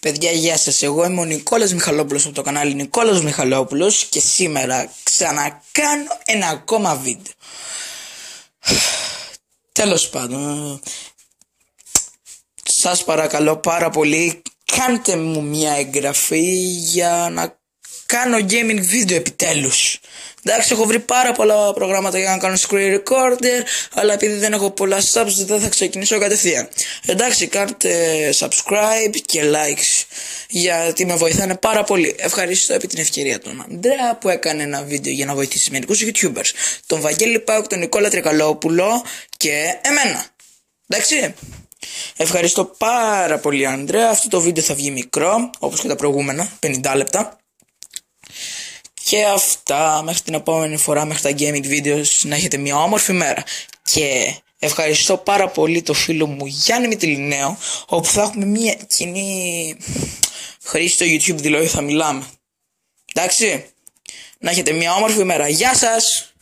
Παιδιά, γεια σας, εγώ είμαι ο Νικόλας Μιχαλόπουλος από το κανάλι Νικόλας Μιχαλόπουλος και σήμερα ξανακάνω ένα ακόμα βίντεο. Τέλος πάντων, σας παρακαλώ πάρα πολύ, κάντε μου μια εγγραφή για να κάνω gaming βίντεο επιτέλους. Εντάξει, έχω βρει πάρα πολλά προγράμματα για να κάνω screen recorder, αλλά επειδή δεν έχω πολλά subs δεν θα ξεκινήσω κατευθείαν. Εντάξει, κάντε subscribe και likes, γιατί με βοηθάνε πάρα πολύ. Ευχαριστώ επί την ευκαιρία τον Ανδρέα που έκανε ένα βίντεο για να βοηθήσει μερικούς YouTubers, τον Βαγγέλη Πάουκ, τον Νικόλα Τρικαλόπουλο και εμένα. Εντάξει. Ευχαριστώ πάρα πολύ Ανδρέα. Αυτό το βίντεο θα βγει μικρό, όπως και τα προηγούμενα, 50 λεπτά. Και αυτά, μέχρι την επόμενη φορά, μέχρι τα gaming videos, να έχετε μια όμορφη μέρα. Και ευχαριστώ πάρα πολύ το φίλο μου Γιάννη Μητυλινέο, όπου θα έχουμε μια κοινή χρήση στο YouTube, δηλαδή θα μιλάμε. Εντάξει, να έχετε μια όμορφη μέρα. Γεια σας!